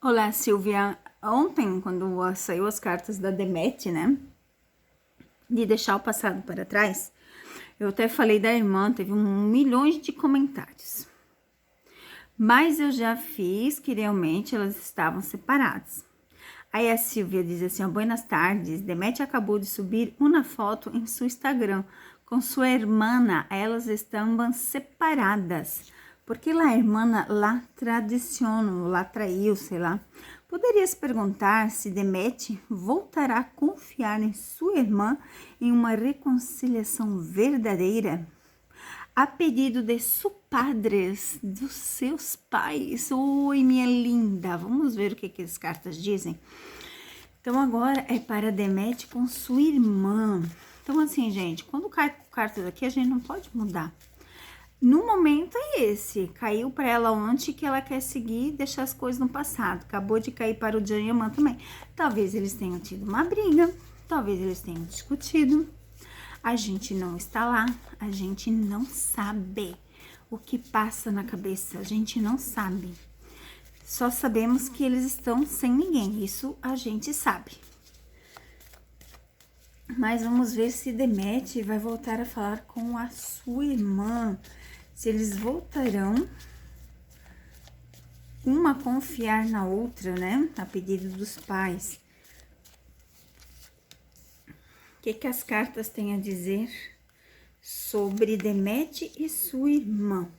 Olá, Silvia. Ontem, quando saiu as cartas da Demet, né? De deixar o passado para trás, eu até falei da irmã, teve milhões de comentários. Mas eu já fiz que realmente elas estavam separadas. Aí a Silvia diz assim, ó, buenas tardes, Demet acabou de subir uma foto em seu Instagram com sua irmã, elas estavam separadas, porque a irmã lá tradicionou, lá traiu, sei lá. Poderias perguntar se Demet voltará a confiar em sua irmã em uma reconciliação verdadeira? A pedido de seus padres, dos seus pais. Oi, minha linda. Vamos ver o que as cartas dizem. Então, agora é para Demet com sua irmã. Então, assim, gente, quando cai cartas aqui, a gente não pode mudar. No momento é esse. Caiu para ela ontem que ela quer seguir e deixar as coisas no passado. Acabou de cair para o John e a irmã também. Talvez eles tenham tido uma briga. Talvez eles tenham discutido. A gente não está lá, a gente não sabe o que passa na cabeça, a gente não sabe. Só sabemos que eles estão sem ninguém, isso a gente sabe. Mas vamos ver se Demet vai voltar a falar com a sua irmã, se eles voltarão uma a confiar na outra, né, a pedido dos pais. O que as cartas têm a dizer sobre Demet e sua irmã?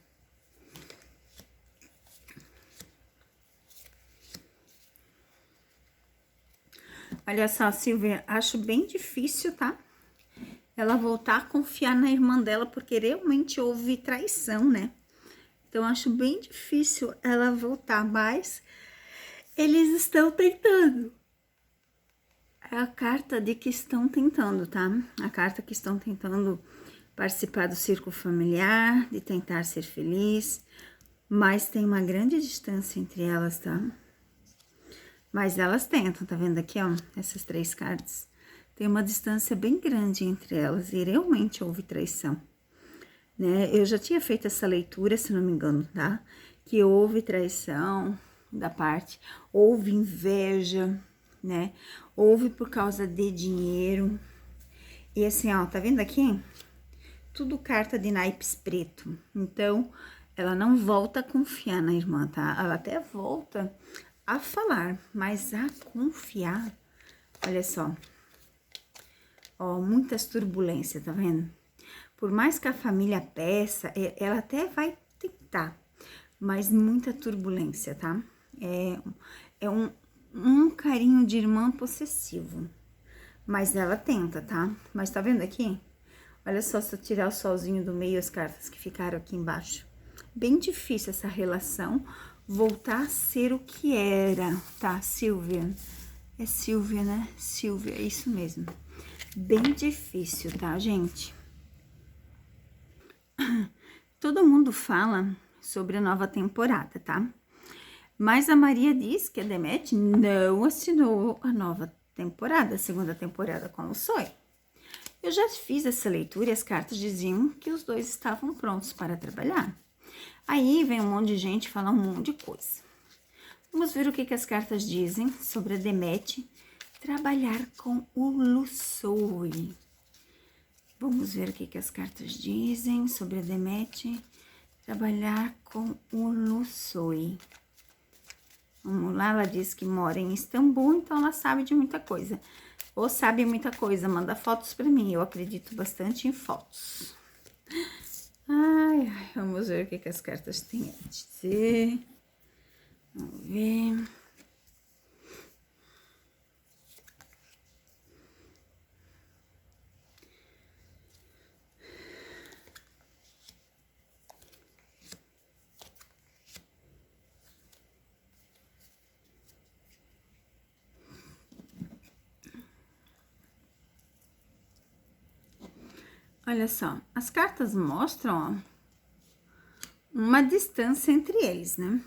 Olha só, Silvia, acho bem difícil, tá? Ela voltar a confiar na irmã dela, porque realmente houve traição, né? Então, acho bem difícil ela voltar, mas eles estão tentando. É a carta de que estão tentando, tá? A carta que estão tentando participar do círculo familiar, de tentar ser feliz, mas tem uma grande distância entre elas, tá? Mas elas tentam, tá vendo aqui, ó? Essas três cartas. Tem uma distância bem grande entre elas e realmente houve traição, né? Eu já tinha feito essa leitura, se não me engano, tá? Que houve traição da parte, houve inveja, né? Houve por causa de dinheiro. E assim, ó, tá vendo aqui? Tudo carta de naipes preto. Então, ela não volta a confiar na irmã, tá? Ela até volta a falar, mas a confiar, olha só. Ó, muitas turbulências, tá vendo? Por mais que a família peça, ela até vai tentar, mas muita turbulência, tá? É um carinho de irmã possessivo, mas ela tenta, tá? Mas tá vendo aqui? Olha só, se eu tirar o solzinho do meio, as cartas que ficaram aqui embaixo. Bem difícil essa relação voltar a ser o que era, tá, Silvia? É Silvia, né? Silvia, é isso mesmo. Bem difícil, tá, gente? Todo mundo fala sobre a nova temporada, tá? Mas a Maria diz que a Demet não assinou a nova temporada, a segunda temporada com o Soi. Eu já fiz essa leitura e as cartas diziam que os dois estavam prontos para trabalhar. Aí vem um monte de gente falar um monte de coisa. Vamos ver o que as cartas dizem sobre a Demet trabalhar com o Lusoi. Vamos ver o que as cartas dizem sobre a Demet trabalhar com o Lusoi. Vamos lá, ela diz que mora em Istambul, então ela sabe de muita coisa. Ou sabe muita coisa, manda fotos para mim, eu acredito bastante em fotos. Ai, vamos ver o que as cartas têm a dizer. Vamos ver. Olha só, as cartas mostram, ó, uma distância entre eles, né?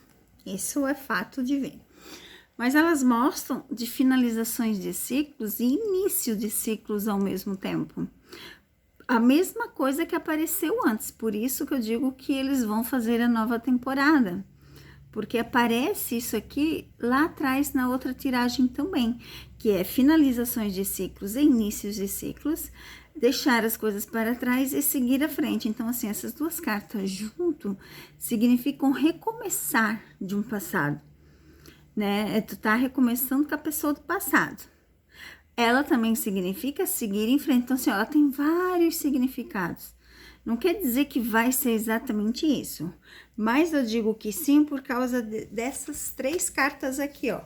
Isso é fato de ver. Mas elas mostram de finalizações de ciclos e início de ciclos ao mesmo tempo. A mesma coisa que apareceu antes, por isso que eu digo que eles vão fazer a nova temporada. porque aparece isso aqui lá atrás na outra tiragem também, que é finalizações de ciclos e inícios de ciclos, deixar as coisas para trás e seguir à frente. Então, assim, essas duas cartas junto significam recomeçar de um passado, né? Tu tá recomeçando com a pessoa do passado. Ela também significa seguir em frente. Então, assim, ela tem vários significados. Não quer dizer que vai ser exatamente isso, mas eu digo que sim por causa dessas 3 cartas aqui, ó.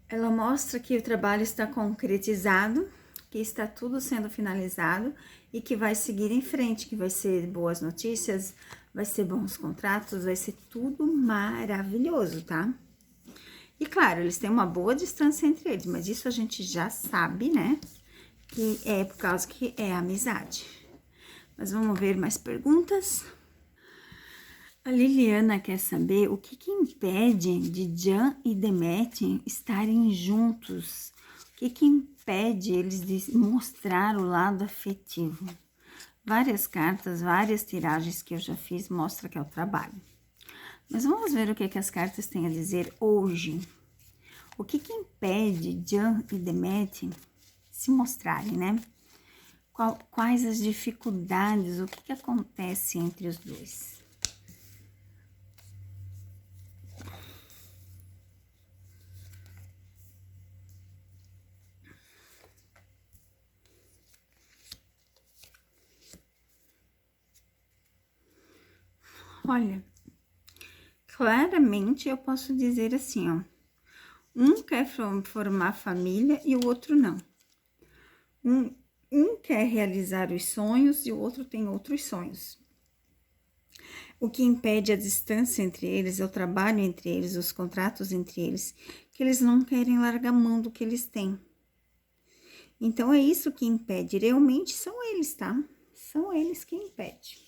Ela mostra que o trabalho está concretizado, que está tudo sendo finalizado e que vai seguir em frente, que vai ser boas notícias, vai ser bons contratos, vai ser tudo maravilhoso, tá? E claro, eles têm uma boa distância entre eles, mas isso a gente já sabe, né? Que é por causa que é amizade. Mas vamos ver mais perguntas. A Liliana quer saber o que impede de Jan e Demet estarem juntos. O que impede eles de mostrar o lado afetivo? Várias cartas, várias tiragens que eu já fiz mostram que é o trabalho. Mas vamos ver o que as cartas têm a dizer hoje. O que impede Jan e Demet se mostrarem, né? Quais as dificuldades, o que acontece entre os dois? Olha, claramente eu posso dizer assim, ó. Um quer formar família e o outro não. Um quer realizar os sonhos e o outro tem outros sonhos. O que impede a distância entre eles, é o trabalho entre eles, os contratos entre eles, que eles não querem largar mão do que eles têm. Então, é isso que impede. Realmente são eles, tá? São eles que impedem.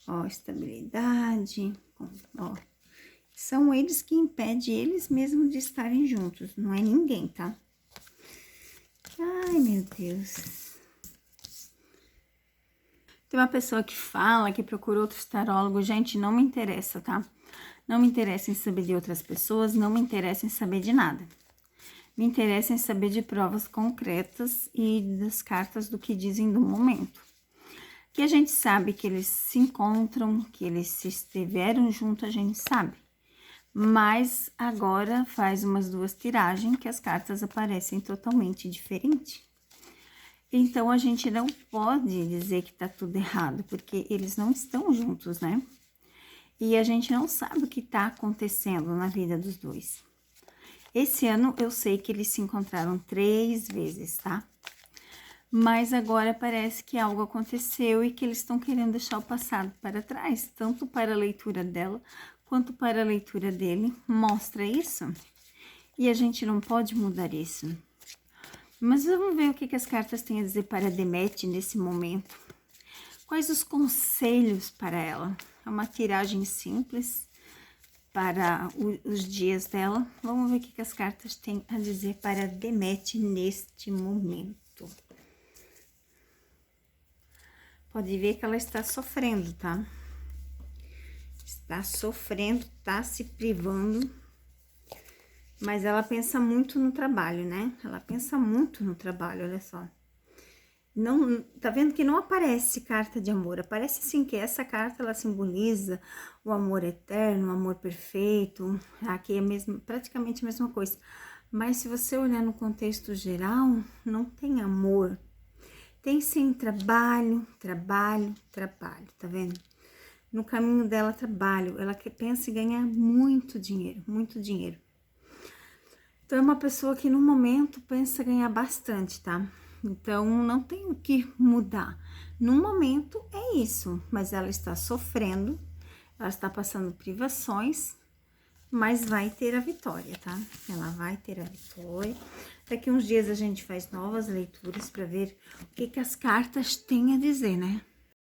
Ó, estabilidade, ó. São eles que impedem eles mesmos de estarem juntos, não é ninguém, tá? Ai, meu Deus. Tem uma pessoa que fala, que procura outros tarólogos. Gente, não me interessa, tá? Não me interessa em saber de outras pessoas, não me interessa em saber de nada. Me interessa em saber de provas concretas e das cartas do que dizem do momento. Que a gente sabe que eles se encontram, que eles se estiveram juntos, a gente sabe. Mas agora faz umas 2 tiragens que as cartas aparecem totalmente diferentes. Então, a gente não pode dizer que tá tudo errado, porque eles não estão juntos, né? E a gente não sabe o que tá acontecendo na vida dos dois. Esse ano, eu sei que eles se encontraram 3 vezes, tá? Mas agora parece que algo aconteceu e que eles estão querendo deixar o passado para trás, tanto para a leitura dela, quanto para a leitura dele. Mostra isso. E a gente não pode mudar isso. Mas vamos ver o que as cartas têm a dizer para Demet nesse momento. Quais os conselhos para ela? É uma tiragem simples para os dias dela. Vamos ver o que as cartas têm a dizer para Demet neste momento. Pode ver que ela está sofrendo, tá? Está sofrendo, tá se privando. Mas ela pensa muito no trabalho, né? Ela pensa muito no trabalho, olha só. Não, tá vendo que não aparece carta de amor. Aparece sim que essa carta, ela simboliza o amor eterno, o amor perfeito. Aqui é praticamente a mesma coisa. Mas se você olhar no contexto geral, não tem amor. Tem sim trabalho, trabalho, trabalho, tá vendo? No caminho dela, trabalho. Ela pensa em ganhar muito dinheiro, muito dinheiro. Então, é uma pessoa que no momento pensa ganhar bastante, tá? Então, não tem o que mudar. No momento, é isso. Mas ela está sofrendo, ela está passando privações, mas vai ter a vitória, tá? Ela vai ter a vitória. Daqui uns dias a gente faz novas leituras para ver o que as cartas têm a dizer, né?